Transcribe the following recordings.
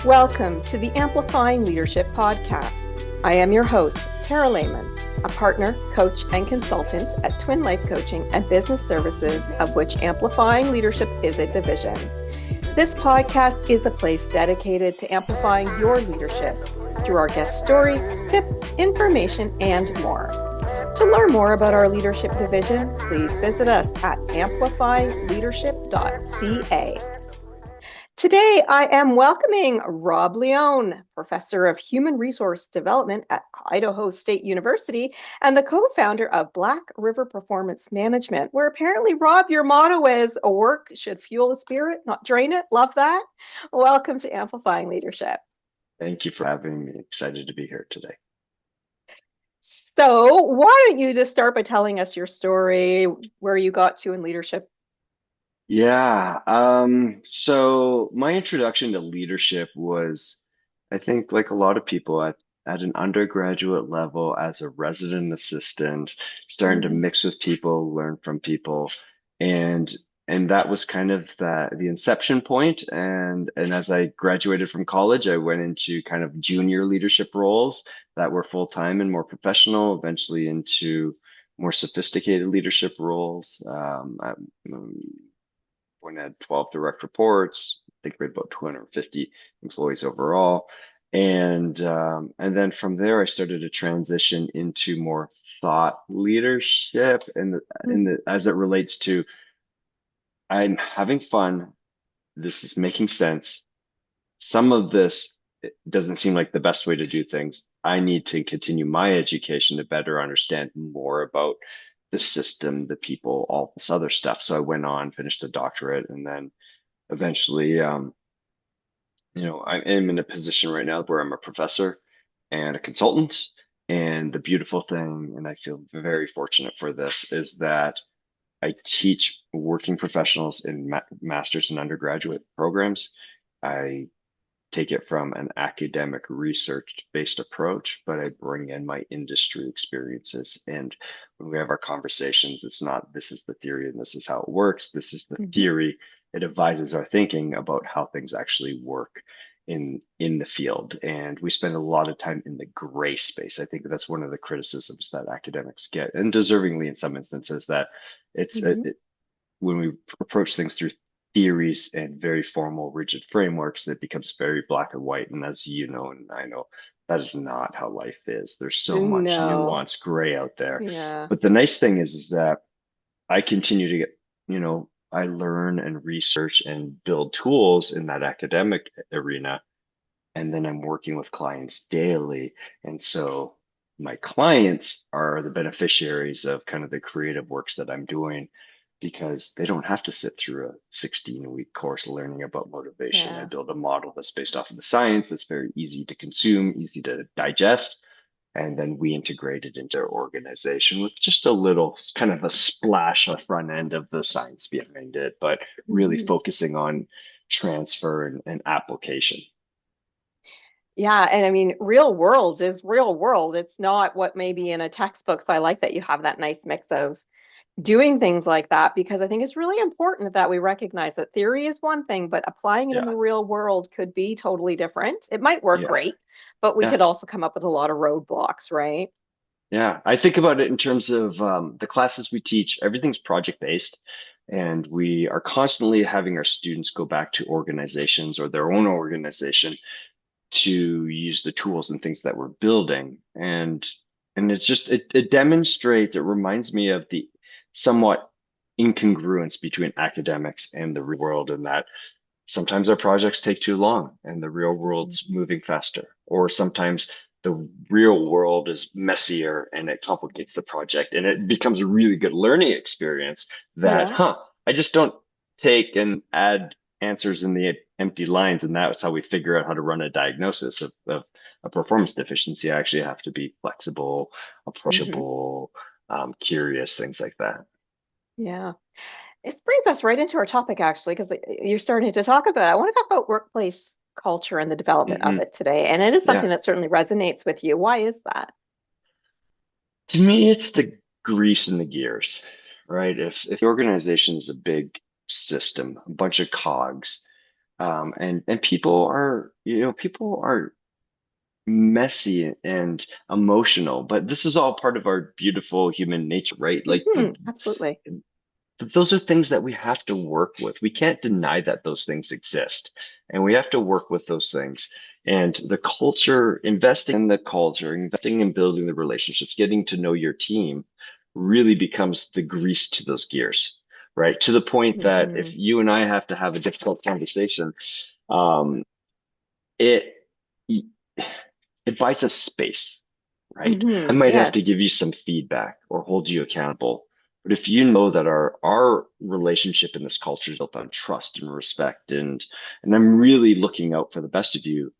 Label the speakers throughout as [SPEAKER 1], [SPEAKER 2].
[SPEAKER 1] Welcome to the Amplifying Leadership podcast. I am your host, Tara Lehman, a partner, coach, and consultant at Twin Life Coaching and Business Services, of which Amplifying Leadership is a division. This podcast is a place dedicated to amplifying your leadership through our guest stories, tips, information, and more. To learn more about our leadership division, please visit us at amplifyingleadership.ca. Today, I am welcoming Rob Leone, Professor of Human Resource Development at Idaho State University and the co-founder of Black River Performance Management, where apparently, Rob, your motto is work should fuel the spirit, not drain it. Love that. Welcome to Amplifying Leadership.
[SPEAKER 2] Thank you for having me. Excited to be here today.
[SPEAKER 1] So why don't you just start by telling us your story, where you got to in leadership?
[SPEAKER 2] So my introduction to leadership was, I think, like a lot of people at an undergraduate level as a resident assistant, starting to mix with people, learn from people, and and that was kind of the inception point. And as I graduated from college, I went into kind of junior leadership roles that were full time and more professional, eventually into more sophisticated leadership roles. When I had 12 direct reports. I think we had about 250 employees overall. And then from there, I started to transition into more thought leadership as it relates to I'm having fun. This is making sense. Some of this doesn't seem like the best way to do things. I need to continue my education to better understand more about the system, the people, all this other stuff. So I went on, finished a doctorate, and then eventually, I am in a position right now where I'm a professor and a consultant. And the beautiful thing, and I feel very fortunate for this, is that I teach working professionals in master's and undergraduate programs. I take it from an academic research based approach, but I bring in my industry experiences. And when we have our conversations, it's not this is the theory and this is how it works. This is the theory. It advises our thinking about how things actually work in the field. And we spend a lot of time in the gray space. I think that's one of the criticisms that academics get, and deservingly in some instances, that when we approach things through theories and very formal, rigid frameworks, it becomes very black and white. And as you know, and I know, that is not how life is. There's so much
[SPEAKER 1] No.
[SPEAKER 2] nuance gray out there.
[SPEAKER 1] Yeah.
[SPEAKER 2] But the nice thing is that I continue to get, I learn and research and build tools in that academic arena. And then I'm working with clients daily. And so my clients are the beneficiaries of kind of the creative works that I'm doing because they don't have to sit through a 16-week course learning about motivation. I
[SPEAKER 1] Yeah.
[SPEAKER 2] build a model that's based off of the science, that's very easy to consume, easy to digest. And then we integrate it into our organization with just a little kind of a splash on the front end of the science behind it, but really focusing on transfer and application.
[SPEAKER 1] Yeah, and I mean, real world is real world. It's not what maybe in a textbook. So I like that you have that nice mix of doing things like that because I think it's really important that we recognize that theory is one thing, but applying it in
[SPEAKER 2] Yeah.
[SPEAKER 1] the real world could be totally different. It might work
[SPEAKER 2] Yeah.
[SPEAKER 1] great, but we
[SPEAKER 2] Yeah.
[SPEAKER 1] could also come up with a lot of roadblocks, right?
[SPEAKER 2] Yeah. I think about it in terms of the classes we teach, everything's project based. And we are constantly having our students go back to organizations or their own organization to use the tools and things that we're building. And it's just it demonstrates, it reminds me of the somewhat incongruence between academics and the real world, in that sometimes our projects take too long and the real world's moving faster, or sometimes the real world is messier and it complicates the project, and it becomes a really good learning experience that,
[SPEAKER 1] Yeah.
[SPEAKER 2] I just don't take and add answers in the empty lines, and that's how we figure out how to run a diagnosis of a performance deficiency. I actually have to be flexible,
[SPEAKER 1] Hmm.
[SPEAKER 2] approachable, curious, things like that.
[SPEAKER 1] Yeah. This brings us right into our topic, actually, because you're starting to talk about it. I want to talk about workplace culture and the development of
[SPEAKER 2] Hmm.
[SPEAKER 1] it today. And it is
[SPEAKER 2] Yeah.
[SPEAKER 1] something that certainly resonates with you. Why is that?
[SPEAKER 2] To me, it's the grease in the gears, right? If the organization is a big system, a bunch of cogs, And people are messy and emotional, but this is all part of our beautiful human nature, right? Like
[SPEAKER 1] Absolutely.
[SPEAKER 2] those are things that we have to work with. We can't deny that those things exist, and we have to work with those things. And the culture, investing in the culture, investing in building the relationships, getting to know your team really becomes the grease to those gears, right? To the point that if
[SPEAKER 1] Hmm.
[SPEAKER 2] you and I have to have a difficult conversation, um, it it buys us space, right? I might have to
[SPEAKER 1] Yes.
[SPEAKER 2] give you some feedback or hold you accountable. But if you know that our relationship in this culture is built on trust and respect, and I'm really looking out for the best of you,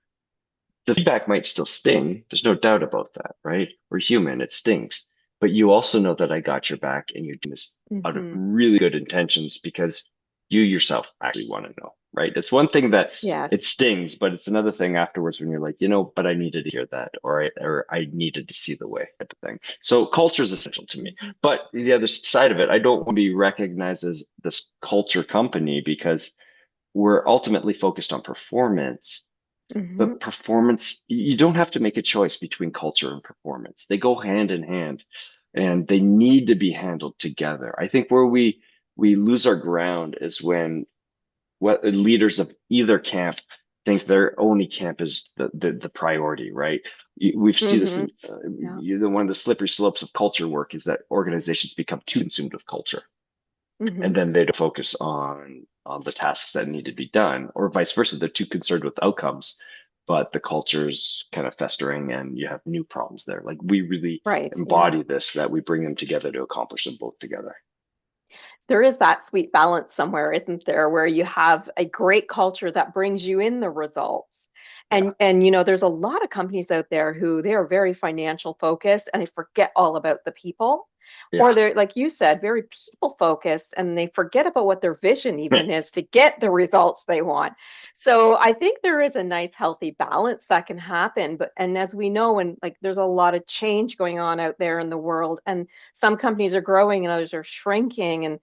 [SPEAKER 2] the feedback might still sting. There's no doubt about that, right? We're human, it stings. But you also know that I got your back and you're doing this out of
[SPEAKER 1] Hmm.
[SPEAKER 2] really good intentions because you yourself actually want to know, right? It's one thing that
[SPEAKER 1] Yes.
[SPEAKER 2] it stings, but it's another thing afterwards when you're like, but I needed to hear that, or I needed to see the way type of thing. So culture is essential to me.
[SPEAKER 1] Hmm.
[SPEAKER 2] But the other side of it, I don't want to be recognized as this culture company because we're ultimately focused on performance,
[SPEAKER 1] Hmm.
[SPEAKER 2] but performance, you don't have to make a choice between culture and performance. They go hand in hand and they need to be handled together. I think where we lose our ground is when what leaders of either camp think their only camp is the priority, right? We've seen this
[SPEAKER 1] Hmm.
[SPEAKER 2] in
[SPEAKER 1] Yeah.
[SPEAKER 2] one of the slippery slopes of culture work is that organizations become too consumed with culture
[SPEAKER 1] Hmm.
[SPEAKER 2] and then they don't focus on the tasks that need to be done, or vice versa. They're too concerned with outcomes, but the culture's kind of festering, and you have new problems there. Like we really
[SPEAKER 1] Right. Yeah.
[SPEAKER 2] embody this, that we bring them together to accomplish them both together.
[SPEAKER 1] There is that sweet balance somewhere, isn't there, where you have a great culture that brings you in the results.
[SPEAKER 2] Yeah,
[SPEAKER 1] And there's a lot of companies out there who they are very financial focused and they forget all about the people. Or
[SPEAKER 2] yeah.
[SPEAKER 1] they're, like you said, very people focused and they forget about what their vision even is to get the results they want. So I think there is a nice healthy balance that can happen. But and as we know, and like there's a lot of change going on out there in the world, and some companies are growing and others are shrinking. And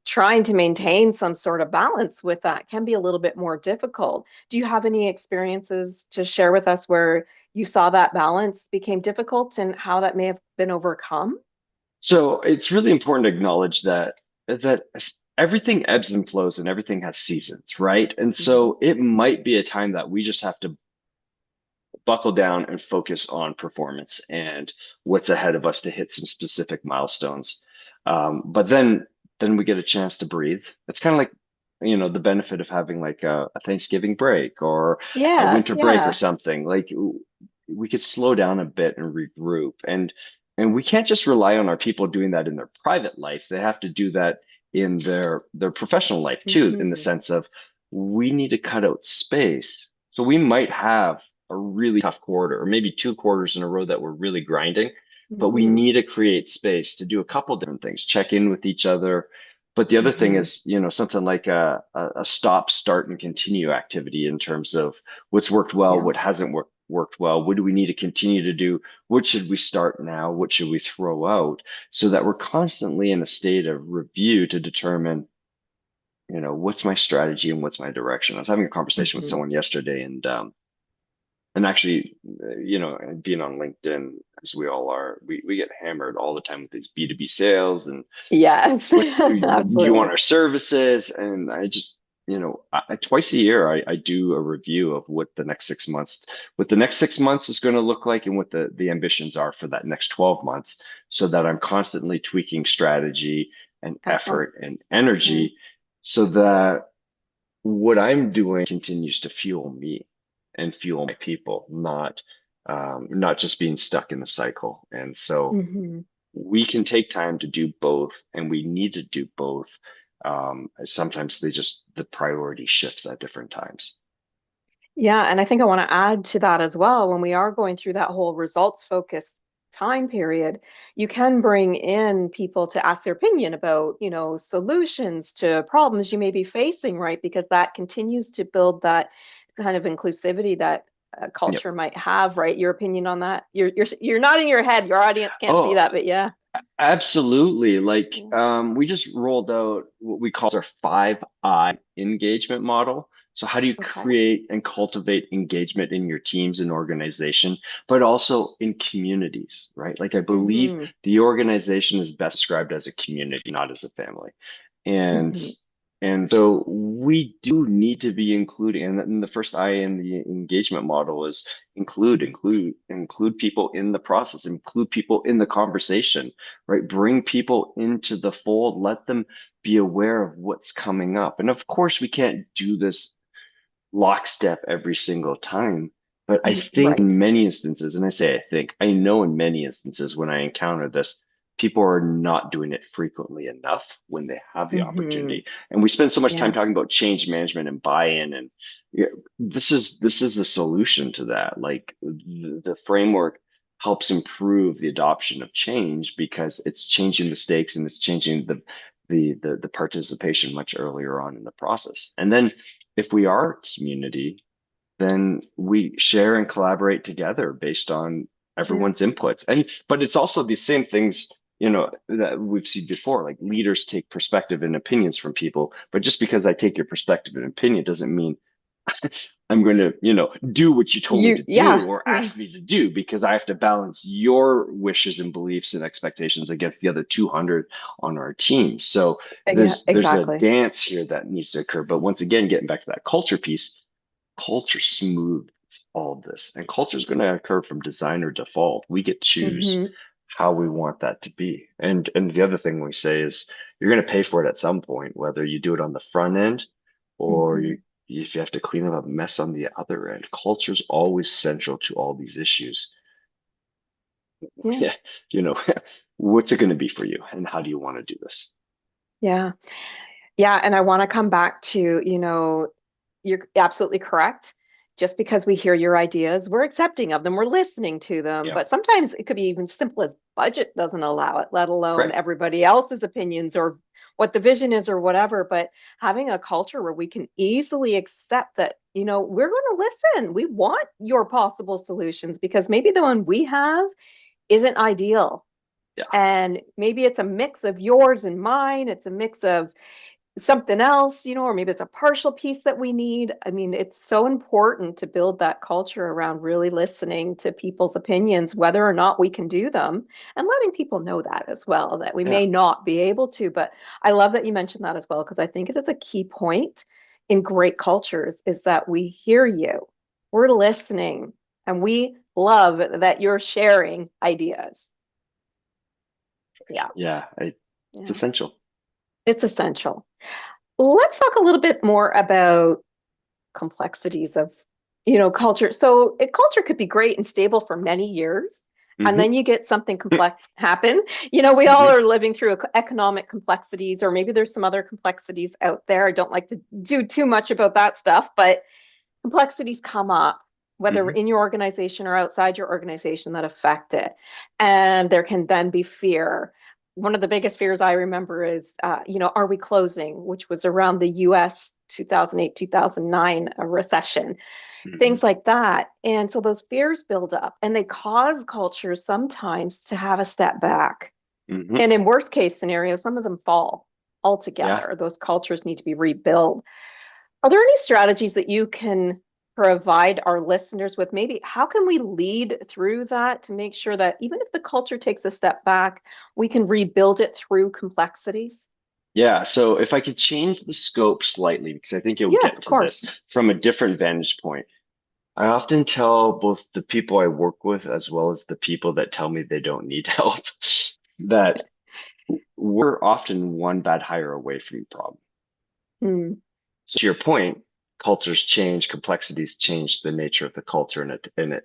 [SPEAKER 1] trying to maintain some sort of balance with that can be a little bit more difficult. Do you have any experiences to share with us where you saw that balance became difficult and how that may have been overcome?
[SPEAKER 2] So it's really important to acknowledge that everything ebbs and flows and everything has seasons, right? And
[SPEAKER 1] Hmm.
[SPEAKER 2] so it might be a time that we just have to buckle down and focus on performance and what's ahead of us to hit some specific milestones. But then we get a chance to breathe. It's kind of like, the benefit of having like a Thanksgiving break or a
[SPEAKER 1] Yes,
[SPEAKER 2] winter break or
[SPEAKER 1] yeah.
[SPEAKER 2] something. Like we could slow down a bit and regroup. And we can't just rely on our people doing that in their private life. They have to do that in their professional life too, in the
[SPEAKER 1] Hmm.
[SPEAKER 2] sense of we need to cut out space. So we might have a really tough quarter, or maybe two quarters in a row that we're really grinding, but we
[SPEAKER 1] Hmm.
[SPEAKER 2] need to create space to do a couple different things, check in with each other. But the other thing
[SPEAKER 1] Hmm.
[SPEAKER 2] is, something like a stop, start, and continue activity in terms of what's worked well,
[SPEAKER 1] Yeah.
[SPEAKER 2] what hasn't worked well, what do we need to continue to do, what should we start now, what should we throw out, so that we're constantly in a state of review to determine, what's my strategy and what's my direction. I was having a conversation with
[SPEAKER 1] Hmm.
[SPEAKER 2] someone yesterday, and actually, being on LinkedIn, as we all are, we get hammered all the time with these B2B sales and
[SPEAKER 1] Yes,
[SPEAKER 2] what you want
[SPEAKER 1] absolutely.
[SPEAKER 2] our services. And I just, twice a year, I do a review of what the next 6 months is going to look like and what the ambitions are for that next 12 months so that I'm constantly tweaking strategy and
[SPEAKER 1] Excellent.
[SPEAKER 2] effort and
[SPEAKER 1] Hmm.
[SPEAKER 2] energy so that what I'm doing continues to fuel me and fuel my people, not just being stuck in the cycle. And so
[SPEAKER 1] Hmm.
[SPEAKER 2] we can take time to do both, and we need to do both. Sometimes the priority shifts at different times.
[SPEAKER 1] Yeah, and I think I want to add to that as well. When we are going through that whole results focused time period, you can bring in people to ask their opinion about, solutions to problems you may be facing, right? Because that continues to build that kind of inclusivity that a
[SPEAKER 2] Yep.
[SPEAKER 1] culture might have, right? Your opinion on that. You're nodding your head. Your audience can't see
[SPEAKER 2] Oh,
[SPEAKER 1] that, but yeah.
[SPEAKER 2] absolutely. Like,
[SPEAKER 1] Yeah.
[SPEAKER 2] we just rolled out what we call our 5I engagement model. So how do you
[SPEAKER 1] Okay.
[SPEAKER 2] create and cultivate engagement in your teams and organization, but also in communities, right? Like I believe
[SPEAKER 1] Mm-hmm.
[SPEAKER 2] the organization is best described as a community, not as a family. And
[SPEAKER 1] Mm-hmm.
[SPEAKER 2] and so we do need to be including, and then the first I in the engagement model is include people in the process, include people in the conversation, right? Bring people into the fold, let them be aware of what's coming up. And of course, we can't do this lockstep every single time. But I think
[SPEAKER 1] Right.
[SPEAKER 2] in many instances, and I say I think, I know in many instances when I encounter this, people are not doing it frequently enough when they have the
[SPEAKER 1] Mm-hmm.
[SPEAKER 2] opportunity. And we spend so much time
[SPEAKER 1] Yeah.
[SPEAKER 2] talking about change management and buy-in, and yeah, this is a solution to that. Like the framework helps improve the adoption of change because it's changing the stakes and it's changing the participation much earlier on in the process. And then if we are a community, then we share and collaborate together based on
[SPEAKER 1] Yeah.
[SPEAKER 2] everyone's inputs. And but it's also the same things, that we've seen before. Like leaders take perspective and opinions from people, but just because I take your perspective and opinion doesn't mean I'm going to, do what you told me to do
[SPEAKER 1] Yeah.
[SPEAKER 2] or
[SPEAKER 1] Yeah.
[SPEAKER 2] ask me to do because I have to balance your wishes and beliefs and expectations against the other 200 on our team. So
[SPEAKER 1] Yeah,
[SPEAKER 2] there's a
[SPEAKER 1] exactly.
[SPEAKER 2] dance here that needs to occur. But once again, getting back to that culture piece, culture smooths all of this, and culture is going to occur from design or default. We get to choose
[SPEAKER 1] Mm-hmm.
[SPEAKER 2] how we want that to be. And the other thing we say is you're going to pay for it at some point, whether you do it on the front end or
[SPEAKER 1] Mm-hmm.
[SPEAKER 2] if you have to clean up a mess on the other end. Culture is always central to all these issues.
[SPEAKER 1] Yeah.
[SPEAKER 2] Yeah, you know, what's it going to be for you, and how do you want to do this?
[SPEAKER 1] Yeah. Yeah. And I want to come back to, you're absolutely correct. Just because we hear your ideas, we're accepting of them, we're listening to them.
[SPEAKER 2] Yeah,
[SPEAKER 1] But sometimes it could be even simple as budget doesn't allow it, let alone
[SPEAKER 2] right.
[SPEAKER 1] everybody else's opinions or what the vision is or whatever. But having a culture where we can easily accept that, we're going to listen. We want your possible solutions because maybe the one we have isn't ideal.
[SPEAKER 2] Yeah,
[SPEAKER 1] And maybe it's a mix of yours and mine. It's a mix of something else, or maybe it's a partial piece that we need. I mean, it's so important to build that culture around really listening to people's opinions, whether or not we can do them, and letting people know that as well, that we
[SPEAKER 2] yeah,
[SPEAKER 1] may not be able to. But I love that you mentioned that as well, because I think it is a key point in great cultures is that we hear you, we're listening, and we love that you're sharing ideas. Yeah,
[SPEAKER 2] yeah. It's
[SPEAKER 1] yeah,
[SPEAKER 2] essential.
[SPEAKER 1] it's essential. Let's talk a little bit more about complexities of culture. So culture could be great and stable for many years, and
[SPEAKER 2] Hmm.
[SPEAKER 1] then you get something complex happen. We all
[SPEAKER 2] Hmm.
[SPEAKER 1] are living through economic complexities, or maybe there's some other complexities out there. I don't like to do too much about that stuff, but complexities come up, whether
[SPEAKER 2] Hmm.
[SPEAKER 1] in your organization or outside your organization, that affect it. And there can then be fear. One of the biggest fears I remember is, are we closing, which was around the US 2008, 2009 recession,
[SPEAKER 2] Hmm.
[SPEAKER 1] things like that. And so those fears build up and they cause cultures sometimes to have a step back.
[SPEAKER 2] Hmm.
[SPEAKER 1] And in worst case scenarios, some of them fall
[SPEAKER 2] Yeah.
[SPEAKER 1] altogether. Those cultures need to be rebuilt. Are there any strategies that you can provide our listeners with? Maybe how can we lead through that to make sure that even if the culture takes a step back, we can rebuild it through complexities?
[SPEAKER 2] Yeah, so if I could change the scope slightly, because I think you'll
[SPEAKER 1] Yes,
[SPEAKER 2] get
[SPEAKER 1] of
[SPEAKER 2] to
[SPEAKER 1] course.
[SPEAKER 2] this from a different vantage point. I often tell both the people I work with as well as the people that tell me they don't need help that we're often one bad hire away from the problem.
[SPEAKER 1] Hmm.
[SPEAKER 2] So to your point, cultures change, complexities change the nature of the culture, and it can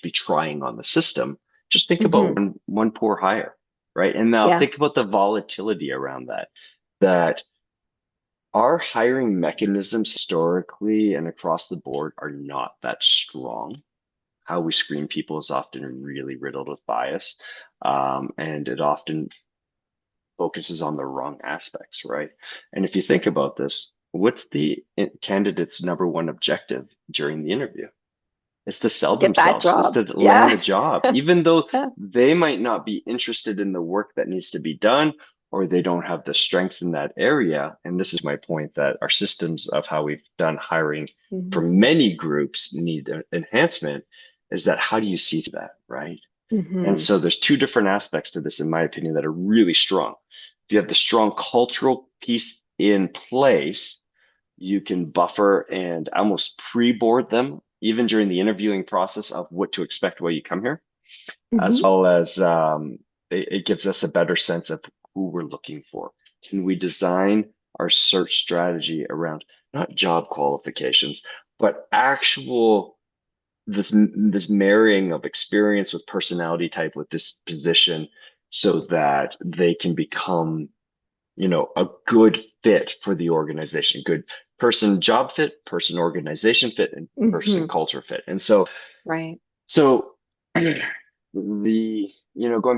[SPEAKER 2] be trying on the system. Just think about
[SPEAKER 1] Hmm.
[SPEAKER 2] one poor hire, right? And now
[SPEAKER 1] Yeah.
[SPEAKER 2] think about the volatility around that. That our hiring mechanisms historically and across the board are not that strong. How we screen people is often really riddled with bias, and it often focuses on the wrong aspects, right? And if you think about this, what's the candidate's number one objective during the interview? It's to sell
[SPEAKER 1] Get that
[SPEAKER 2] themselves, it's
[SPEAKER 1] job.
[SPEAKER 2] to land
[SPEAKER 1] Yeah.
[SPEAKER 2] a job, even though
[SPEAKER 1] Yeah.
[SPEAKER 2] they might not be interested in the work that needs to be done, or they don't have the strengths in that area. And this is my point that our systems of how we've done hiring for
[SPEAKER 1] Mm-hmm.
[SPEAKER 2] many groups need enhancement, is that how do you see that, right? And
[SPEAKER 1] Mm-hmm.
[SPEAKER 2] so there's two different aspects to this, in my opinion, that are really strong. If you have the strong cultural piece in place, you can buffer and almost pre-board them, even during the interviewing process of what to expect while you come here, as
[SPEAKER 1] Mm-hmm.
[SPEAKER 2] well as it gives us a better sense of who we're looking for. Can we design our search strategy around not job qualifications, but actual this marrying of experience with personality type with this position so that they can become, a good fit for the organization, good person job fit, person organization fit, and person
[SPEAKER 1] Mm-hmm.
[SPEAKER 2] culture fit. And
[SPEAKER 1] Right.
[SPEAKER 2] so going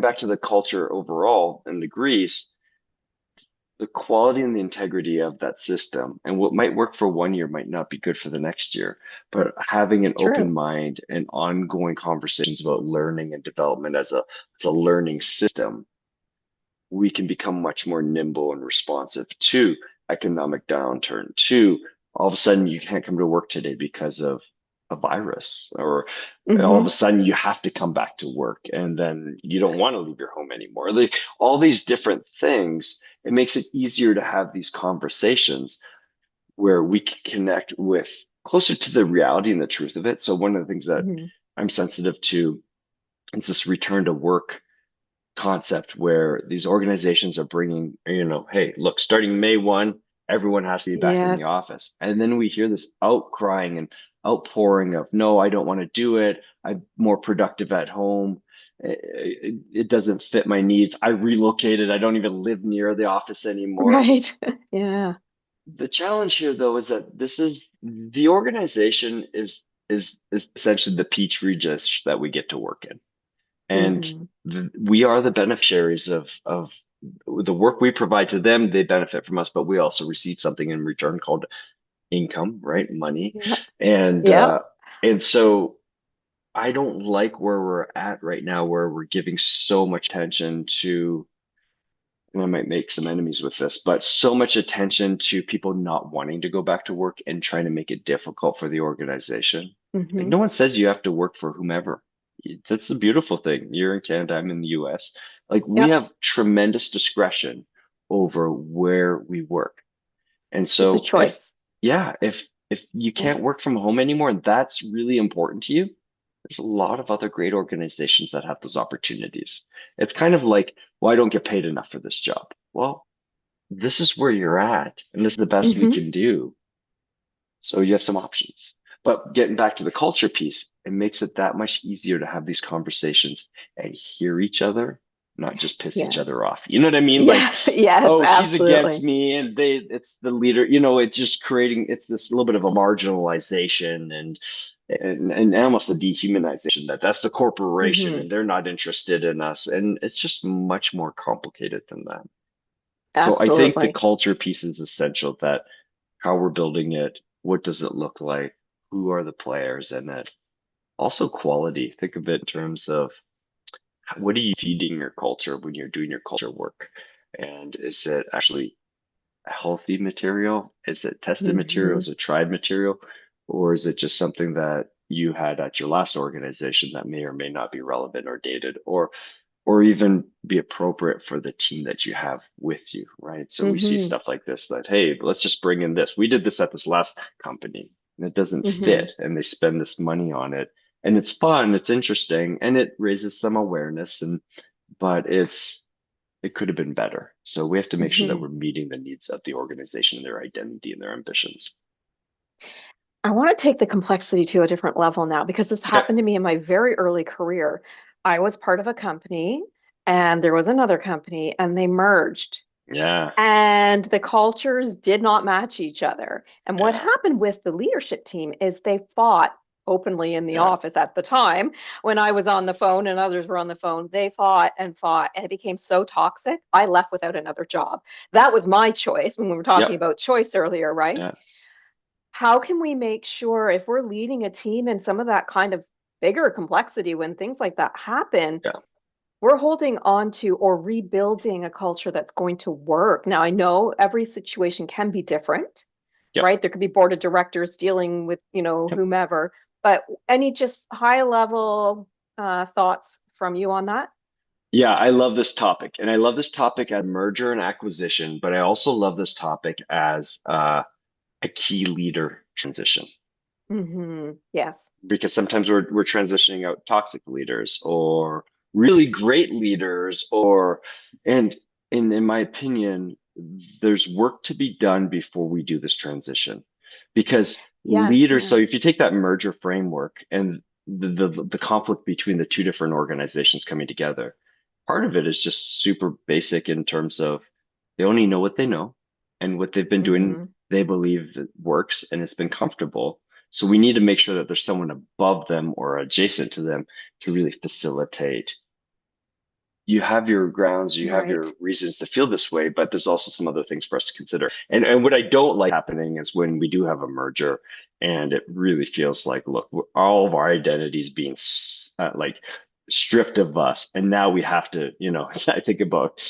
[SPEAKER 2] back to the culture overall and the Greece, the quality and the integrity of that system and what might work for 1 year might not be good for the next year. But having an
[SPEAKER 1] True.
[SPEAKER 2] open mind and ongoing conversations about learning and development as a learning system, we can become much more nimble and responsive to economic downturn, to all of a sudden you can't come to work today because of a virus, or all of a
[SPEAKER 1] Mm-hmm.
[SPEAKER 2] sudden you have to come back to work and then you don't want to leave your home anymore. Like all these different things, it makes it easier to have these conversations where we can connect with closer to the reality and the truth of it. So one of the things that
[SPEAKER 1] Mm-hmm.
[SPEAKER 2] I'm sensitive to is this return to work concept where these organizations are bringing, hey, look, starting May 1, everyone has to be back in the
[SPEAKER 1] Yes.
[SPEAKER 2] office. And then we hear this outcrying and outpouring of, no, I don't want to do it. I'm more productive at home. It doesn't fit my needs. I relocated. I don't even live near the office anymore.
[SPEAKER 1] Right. Yeah.
[SPEAKER 2] The challenge here, though, is that this is the organization is essentially the petri dish that we get to work in, and
[SPEAKER 1] Mm-hmm.
[SPEAKER 2] we are the beneficiaries of the work we provide to them. They benefit from us, but we also receive something in return called income, right? Money.
[SPEAKER 1] Yep.
[SPEAKER 2] And
[SPEAKER 1] Yep.
[SPEAKER 2] uh and so I don't like where we're at right now, where we're giving so much attention to, and I might make some enemies with this, but so much attention to people not wanting to go back to work and trying to make it difficult for the organization. Like
[SPEAKER 1] Mm-hmm.
[SPEAKER 2] no one says you have to work for whomever. That's the beautiful thing. You're in Canada, I'm in the US. Like we
[SPEAKER 1] Yep.
[SPEAKER 2] have tremendous discretion over where we work. And
[SPEAKER 1] It's a
[SPEAKER 2] so
[SPEAKER 1] choice.
[SPEAKER 2] if you
[SPEAKER 1] Yeah.
[SPEAKER 2] can't work from home anymore and that's really important to you, there's a lot of other great organizations that have those opportunities. It's kind of like, well, I don't get paid enough for this job. Well, this is where you're at, and this is the best we
[SPEAKER 1] Mm-hmm.
[SPEAKER 2] can do. So you have some options. But getting back to the culture piece, it makes it that much easier to have these conversations and hear each other, not just piss each
[SPEAKER 1] Yes.
[SPEAKER 2] other off. You know what I mean? Like,
[SPEAKER 1] Yeah. Yes,
[SPEAKER 2] oh, he's against
[SPEAKER 1] absolutely.
[SPEAKER 2] me, and it's the leader. It's just creating it's this little bit of a marginalization and almost a dehumanization that's the corporation
[SPEAKER 1] Mm-hmm.
[SPEAKER 2] and they're not interested in us, and it's just much more complicated than that. So I think the
[SPEAKER 1] Absolutely.
[SPEAKER 2] culture piece is essential, that how we're building it, what does it look like, who are the players in it? Also quality. Think of it in terms of what are you feeding your culture when you're doing your culture work? And is it actually healthy material? Is it tested material?
[SPEAKER 1] Mm-hmm.
[SPEAKER 2] Is it tried material? Or is it just something that you had at your last organization that may or may not be relevant or dated, or even be appropriate for the team that you have with you, right? So we see
[SPEAKER 1] Mm-hmm.
[SPEAKER 2] stuff like this that, hey, let's just bring in this. We did this at this last company and it doesn't
[SPEAKER 1] Mm-hmm.
[SPEAKER 2] fit, and they spend this money on it. And it's fun, it's interesting, and it raises some awareness, but it could have been better. So we have to make sure that
[SPEAKER 1] Mm-hmm.
[SPEAKER 2] we're meeting the needs of the organization and their identity and their ambitions.
[SPEAKER 1] I want to take the complexity to a different level now because this
[SPEAKER 2] Okay.
[SPEAKER 1] happened to me in my very early career. I was part of a company and there was another company and they merged
[SPEAKER 2] Yeah.
[SPEAKER 1] and the cultures did not match each other. And what
[SPEAKER 2] Yeah.
[SPEAKER 1] happened with the leadership team is they fought openly in the
[SPEAKER 2] Yeah.
[SPEAKER 1] office at the time when I was on the phone and others were on the phone. They fought, and it became so toxic. I left without another job. That was my choice when we were talking
[SPEAKER 2] Yep.
[SPEAKER 1] about choice earlier, right?
[SPEAKER 2] Yeah.
[SPEAKER 1] How can we make sure if we're leading a team in some of that kind of bigger complexity when things like that happen,
[SPEAKER 2] Yeah.
[SPEAKER 1] we're holding on to or rebuilding a culture that's going to work. Now, I know every situation can be different,
[SPEAKER 2] Yep.
[SPEAKER 1] right? There could be board of directors dealing with,
[SPEAKER 2] Yep.
[SPEAKER 1] whomever, but any just high level thoughts from you on that?
[SPEAKER 2] Yeah, I love this topic. And I love this topic as merger and acquisition, but I also love this topic as a key leader transition.
[SPEAKER 1] Yes.
[SPEAKER 2] Because sometimes we're transitioning out toxic leaders or really great leaders and in my opinion, there's work to be done before we do this transition. Because
[SPEAKER 1] Yes.
[SPEAKER 2] leaders, so
[SPEAKER 1] Yeah.
[SPEAKER 2] if you take that merger framework and the conflict between the two different organizations coming together, part of it is just super basic in terms of they only know what they know and what they've been doing,
[SPEAKER 1] hmm
[SPEAKER 2] they believe it works and it's been comfortable. So we need to make sure that there's someone above them or adjacent to them to really facilitate. You have your grounds, you have
[SPEAKER 1] Right.
[SPEAKER 2] your reasons to feel this way, but there's also some other things for us to consider. And what I don't like happening is when we do have a merger and it really feels like, look, all of our identities being like stripped of us, and now we have to, I think about,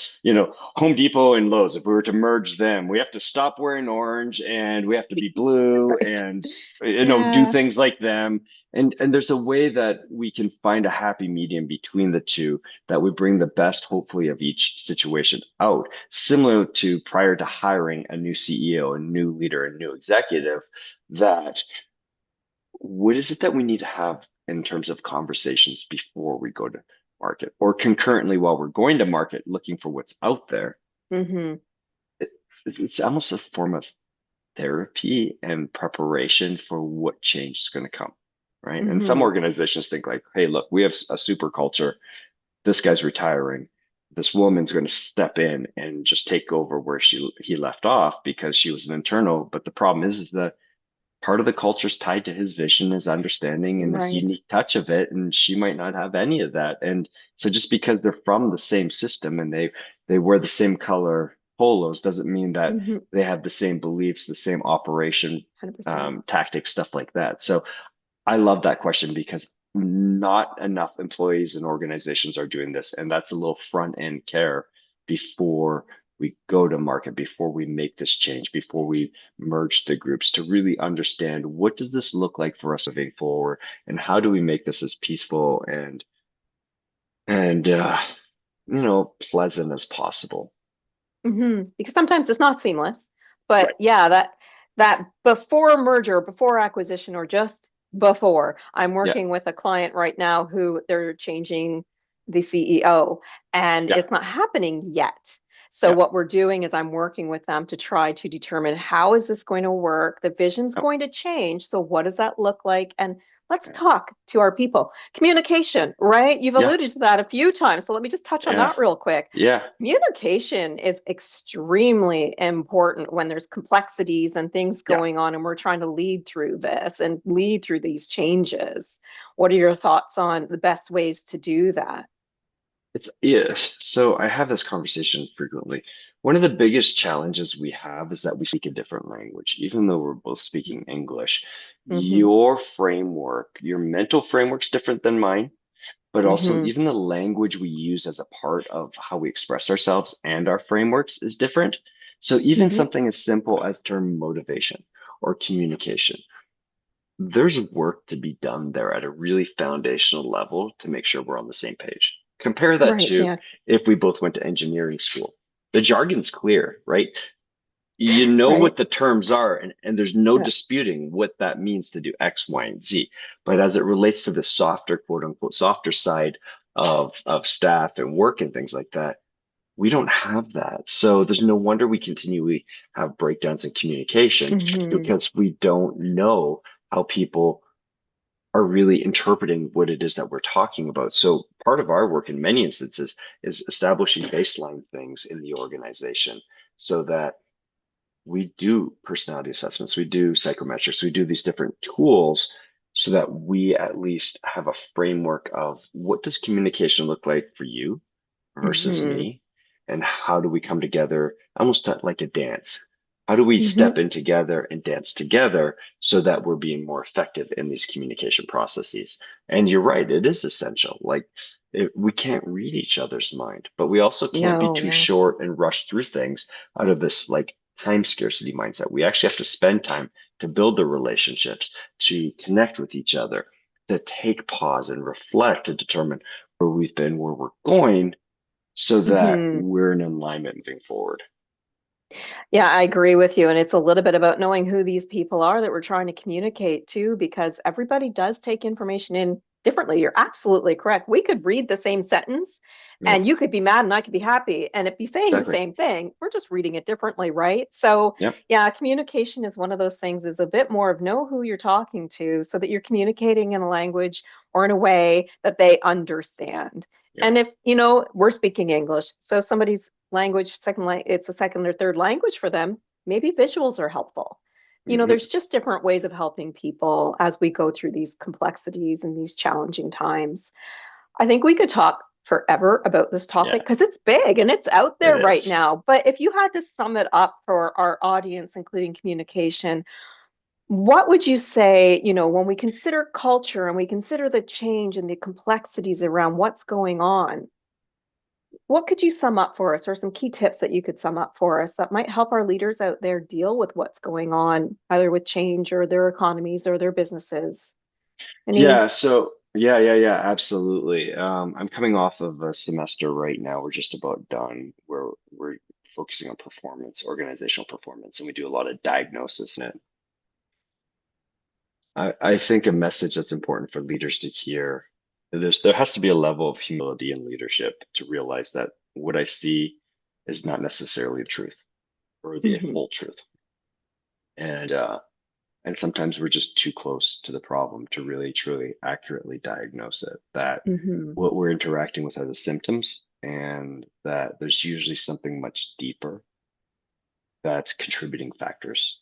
[SPEAKER 2] Home Depot and Lowe's. If we were to merge them, we have to stop wearing orange and we have to be blue
[SPEAKER 1] Right.
[SPEAKER 2] and do
[SPEAKER 1] Yeah.
[SPEAKER 2] things like them. And there's a way that we can find a happy medium between the two that we bring the best, hopefully, of each situation out, similar to prior to hiring a new CEO, a new leader, a new executive, that what is it that we need to have in terms of conversations before we go to market or concurrently while we're going to market, looking for what's out there.
[SPEAKER 1] hmm
[SPEAKER 2] It, it's almost a form of therapy and preparation for what change is going to come. Right. And some
[SPEAKER 1] hmm
[SPEAKER 2] organizations think like, hey, look, we have a super culture. This guy's retiring. This woman's going to step in and just take over where he left off because she was an internal. But the problem is that part of the culture is tied to his vision, his understanding, and this
[SPEAKER 1] Right.
[SPEAKER 2] unique touch of it, and she might not have any of that. And so just because they're from the same system and they wear the same color polos doesn't mean that
[SPEAKER 1] hmm
[SPEAKER 2] they have the same beliefs, the same operation
[SPEAKER 1] 100%.
[SPEAKER 2] tactics, stuff like that. So I love that question because not enough employees and organizations are doing this. And that's a little front end care before we go to market, before we make this change, before we merge the groups to really understand what does this look like for us moving forward and how do we make this as peaceful and pleasant as possible.
[SPEAKER 1] Because sometimes it's not seamless, but
[SPEAKER 2] Right.
[SPEAKER 1] yeah, that before merger, before acquisition, or just before, I'm
[SPEAKER 2] Yeah.
[SPEAKER 1] working with a client right now who they're changing the CEO, and
[SPEAKER 2] Yeah.
[SPEAKER 1] it's not happening yet. So
[SPEAKER 2] Yeah.
[SPEAKER 1] what we're doing is I'm working with them to try to determine how is this going to work? The vision's
[SPEAKER 2] Yeah.
[SPEAKER 1] going to change. So what does that look like? And let's
[SPEAKER 2] Okay.
[SPEAKER 1] talk to our people. Communication, right? You've
[SPEAKER 2] Yeah.
[SPEAKER 1] alluded to that a few times. So let me just touch on
[SPEAKER 2] Yeah.
[SPEAKER 1] that real quick.
[SPEAKER 2] Yeah.
[SPEAKER 1] Communication is extremely important when there's complexities and things
[SPEAKER 2] Yeah.
[SPEAKER 1] going on, and we're trying to lead through this and lead through these changes. What are your thoughts on the best ways to do that?
[SPEAKER 2] It's yes. So I have this conversation frequently. One of the biggest challenges we have is that we speak a different language, even though we're both speaking English.
[SPEAKER 1] hmm
[SPEAKER 2] Your framework, your mental framework's different than mine, but also
[SPEAKER 1] hmm
[SPEAKER 2] even the language we use as a part of how we express ourselves and our frameworks is different. So even
[SPEAKER 1] hmm
[SPEAKER 2] something as simple as term motivation or communication, there's work to be done there at a really foundational level to make sure we're on the same page. Compare that
[SPEAKER 1] Right.
[SPEAKER 2] to
[SPEAKER 1] Yes.
[SPEAKER 2] if we both went to engineering school. The jargon's clear, right? You know
[SPEAKER 1] Right.
[SPEAKER 2] what the terms are, and there's no
[SPEAKER 1] Yeah.
[SPEAKER 2] disputing what that means to do X, Y, and Z. But as it relates to the softer, quote unquote, softer side of staff and work and things like that, we don't have that. So there's no wonder we continually have breakdowns in communication
[SPEAKER 1] hmm
[SPEAKER 2] because we don't know how people are really interpreting what it is that we're talking about. So part of our work in many instances is establishing baseline things in the organization so that we do personality assessments, we do psychometrics, we do these different tools so that we at least have a framework of what does communication look like for you versus
[SPEAKER 1] hmm
[SPEAKER 2] me, and how do we come together almost like a dance? How do we step
[SPEAKER 1] hmm
[SPEAKER 2] in together and dance together so that we're being more effective in these communication processes? And you're right, it is essential. Like we can't read each other's mind, but we also can't be
[SPEAKER 1] No,
[SPEAKER 2] too
[SPEAKER 1] yeah.
[SPEAKER 2] short and rush through things out of this like time scarcity mindset. We actually have to spend time to build the relationships, to connect with each other, to take pause and reflect to determine where we've been, where we're going, so that
[SPEAKER 1] Hmm.
[SPEAKER 2] we're in alignment moving forward.
[SPEAKER 1] Yeah, I agree with you. And it's a little bit about knowing who these people are that we're trying to communicate to, because everybody does take information in differently. You're absolutely correct. We could read the same sentence
[SPEAKER 2] Yep,
[SPEAKER 1] and you could be mad and I could be happy and it be saying the
[SPEAKER 2] exactly.
[SPEAKER 1] same thing. We're just reading it differently, right? So,
[SPEAKER 2] Yep,
[SPEAKER 1] yeah, communication is one of those things, is a bit more of know who you're talking to so that you're communicating in a language or in a way that they understand.
[SPEAKER 2] yep.
[SPEAKER 1] And if, we're speaking English, so somebody's language, it's a second or third language for them, maybe visuals are helpful.
[SPEAKER 2] Hmm.
[SPEAKER 1] There's just different ways of helping people as we go through these complexities and these challenging times. I think we could talk forever about this topic
[SPEAKER 2] Yeah,
[SPEAKER 1] because it's big and it's out
[SPEAKER 2] it
[SPEAKER 1] there right
[SPEAKER 2] is.
[SPEAKER 1] now. But if you had to sum it up for our audience, including communication, what would you say, when we consider culture and we consider the change and the complexities around what's going on, what could you sum up for us, or some key tips that you could sum up for us that might help our leaders out there deal with what's going on, either with change or their economies or their businesses? Any?
[SPEAKER 2] Yeah, so yeah, absolutely. I'm coming off of a semester right now. We're just about done where we're focusing on performance, organizational performance, and we do a lot of diagnosis in it. I think a message that's important for leaders to hear, there has to be a level of humility in leadership to realize that what I see is not necessarily the truth or the
[SPEAKER 1] Hmm.
[SPEAKER 2] whole truth. And and sometimes we're just too close to the problem to really truly accurately diagnose it, that
[SPEAKER 1] Hmm.
[SPEAKER 2] what we're interacting with are the symptoms, and that there's usually something much deeper that's contributing factors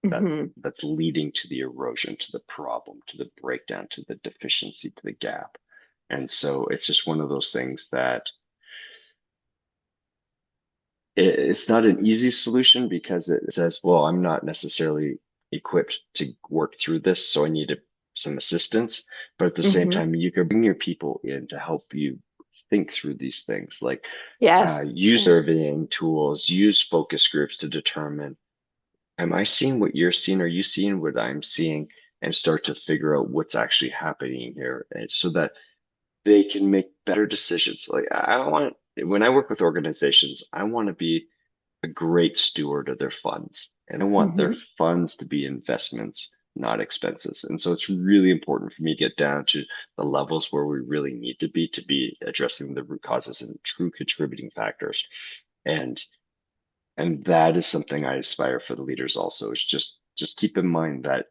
[SPEAKER 1] Hmm.
[SPEAKER 2] that's leading to the erosion, to the problem, to the breakdown, to the deficiency, to the gap. And so it's just one of those things that it's not an easy solution because it says, well, I'm not necessarily equipped to work through this, so I need some assistance. But at the same
[SPEAKER 1] Hmm.
[SPEAKER 2] time, you can bring your people in to help you think through these things, like
[SPEAKER 1] Yes.
[SPEAKER 2] use
[SPEAKER 1] Yeah.
[SPEAKER 2] surveying tools, use focus groups to determine, am I seeing what you're seeing? Are you seeing what I'm seeing? And start to figure out what's actually happening here, and so that they can make better decisions. Like I want, when I work with organizations, I want to be a great steward of their funds. And I want their
[SPEAKER 1] Hmm.
[SPEAKER 2] funds to be investments, not expenses. And so it's really important for me to get down to the levels where we really need to be addressing the root causes and true contributing factors. And and that is something I aspire for the leaders also, is just keep in mind that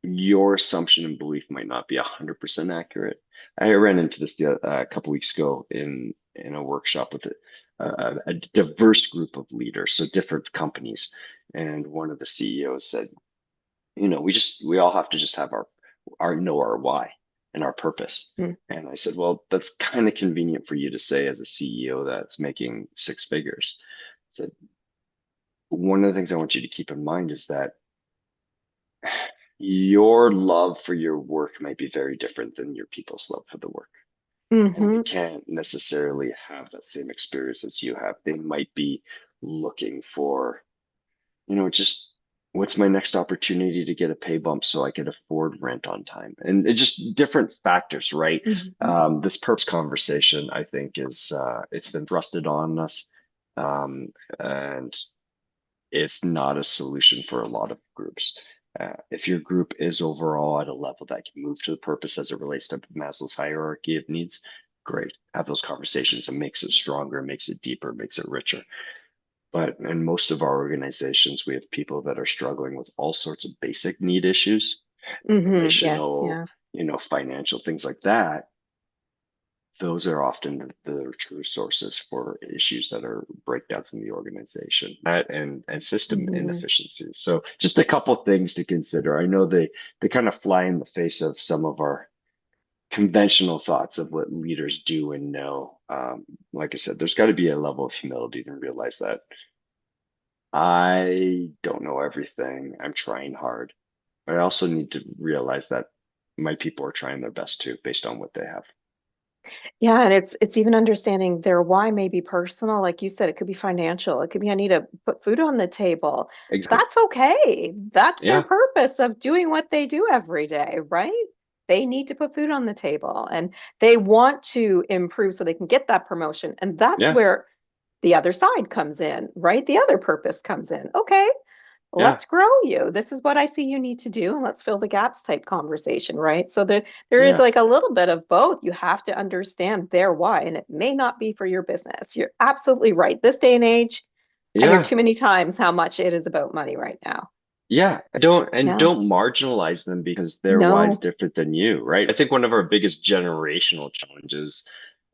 [SPEAKER 2] your assumption and belief might not be 100% accurate. I ran into this a couple weeks ago in a workshop with a diverse group of leaders, so different companies, and one of the CEOs said, we all have to just have our know our why and our purpose. And I said, well, that's kind of convenient for you to say as a CEO that's making six figures. I said, one of the things I want you to keep in mind is that your love for your work might be very different than your people's love for the work. And they
[SPEAKER 1] Hmm.
[SPEAKER 2] can't necessarily have that same experience as you have. They might be looking for, just what's my next opportunity to get a pay bump so I can afford rent on time? And it's just different factors, right?
[SPEAKER 1] Hmm.
[SPEAKER 2] This purpose conversation, I think, it's been thrusted on us. And it's not a solution for a lot of groups. If your group is overall at a level that can move to the purpose as it relates to Maslow's hierarchy of needs, great. Have those conversations. It makes it stronger, makes it deeper, makes it richer. But in most of our organizations, we have people that are struggling with all sorts of basic need issues,
[SPEAKER 1] Hmm. Yes.
[SPEAKER 2] relational,
[SPEAKER 1] Yeah.
[SPEAKER 2] financial things like that. Those are often the true sources for issues that are breakdowns in the organization, that and system
[SPEAKER 1] Hmm.
[SPEAKER 2] inefficiencies. So just a couple things to consider. I know they kind of fly in the face of some of our conventional thoughts of what leaders do and know. Like I said, there's got to be a level of humility to realize that I don't know everything. I'm trying hard, but I also need to realize that my people are trying their best too, based on what they have.
[SPEAKER 1] Yeah, and it's even understanding their why may be personal. Like you said, it could be financial. It could be I need to put food on the table.
[SPEAKER 2] Exactly.
[SPEAKER 1] That's okay. That's their
[SPEAKER 2] Yeah.
[SPEAKER 1] purpose of doing what they do every day, right? They need to put food on the table and they want to improve so they can get that promotion. And that's
[SPEAKER 2] Yeah.
[SPEAKER 1] where the other side comes in, right? The other purpose comes in. Okay,
[SPEAKER 2] Yeah.
[SPEAKER 1] let's grow you. This is what I see you need to do, and let's fill the gaps type conversation, right? So there is
[SPEAKER 2] Yeah.
[SPEAKER 1] like a little bit of both. You have to understand their why, and it may not be for your business. You're absolutely right. This day and age, I hear
[SPEAKER 2] Yeah.
[SPEAKER 1] too many times how much it is about money right now.
[SPEAKER 2] Yeah,
[SPEAKER 1] Yeah.
[SPEAKER 2] don't marginalize them because their why is
[SPEAKER 1] No.
[SPEAKER 2] different than you, right? I think one of our biggest generational challenges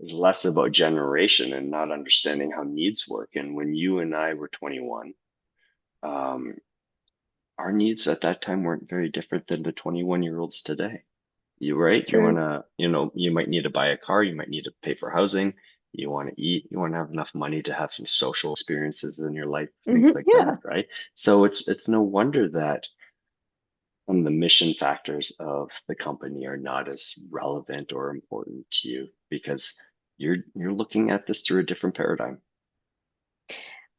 [SPEAKER 2] is less about generation and not understanding how needs work. And when you and I were 21, um, our needs at that time weren't very different than the 21-year-olds today. You right? You
[SPEAKER 1] True.
[SPEAKER 2] wanna, you might need to buy a car, you might need to pay for housing, you want to eat, you want to have enough money to have some social experiences in your life, things like that,
[SPEAKER 1] Yeah.
[SPEAKER 2] right? So it's no wonder that some of the mission factors of the company are not as relevant or important to you because you're looking at this through a different paradigm.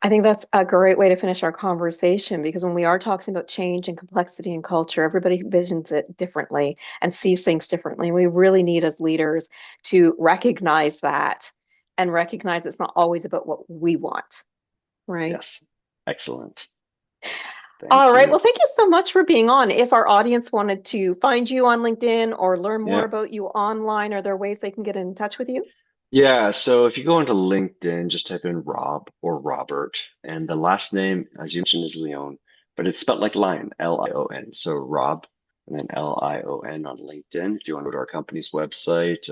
[SPEAKER 1] I think that's a great way to finish our conversation because when we are talking about change and complexity and culture, everybody visions it differently and sees things differently. We really need as leaders to recognize that and recognize it's not always about what we want, right?
[SPEAKER 2] Yes. Excellent.
[SPEAKER 1] All
[SPEAKER 2] Thank
[SPEAKER 1] right. Well,
[SPEAKER 2] you.
[SPEAKER 1] thank you so much for being on. If our audience wanted to find you on LinkedIn or learn more
[SPEAKER 2] Yeah.
[SPEAKER 1] about you online, are there ways they can get in touch with you?
[SPEAKER 2] Yeah, so if you go into LinkedIn, just type in Rob or Robert, and the last name, as you mentioned, is Leon, but it's spelled like lion, Lion. So Rob and then Lion on LinkedIn. If you want to go to our company's website,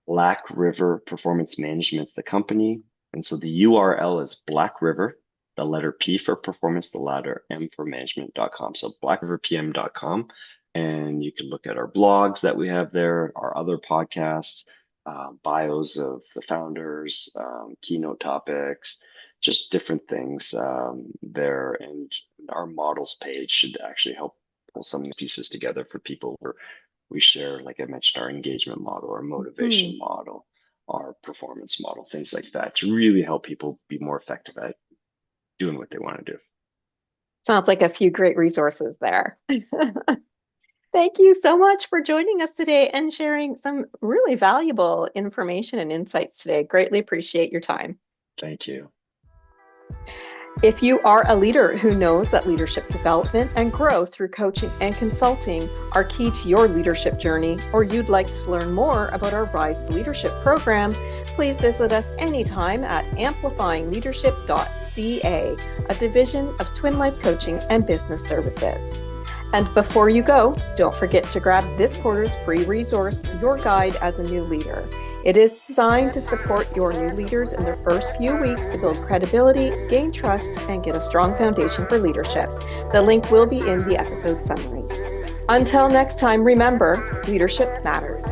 [SPEAKER 2] Black River Performance Management's the company. And so the URL is Black River, the letter P for performance, the letter M for management.com. So blackriverpm.com. And you can look at our blogs that we have there, our other podcasts, bios of the founders, keynote topics, just different things there. And our models page should actually help pull some of these pieces together for people who we share, like I mentioned, our engagement model, our
[SPEAKER 1] Hmm.
[SPEAKER 2] motivation model, our performance model, things like that to really help people be more effective at doing what they want to do.
[SPEAKER 1] Sounds like a few great resources there. Thank you so much for joining us today and sharing some really valuable information and insights today. Greatly appreciate your time.
[SPEAKER 2] Thank you.
[SPEAKER 1] If you are a leader who knows that leadership development and growth through coaching and consulting are key to your leadership journey, or you'd like to learn more about our Rise to Leadership program, please visit us anytime at amplifyingleadership.ca, a division of Twin Life Coaching and Business Services. And before you go, don't forget to grab this quarter's free resource, Your Guide as a New Leader. It is designed to support your new leaders in their first few weeks to build credibility, gain trust, and get a strong foundation for leadership. The link will be in the episode summary. Until next time, remember, leadership matters.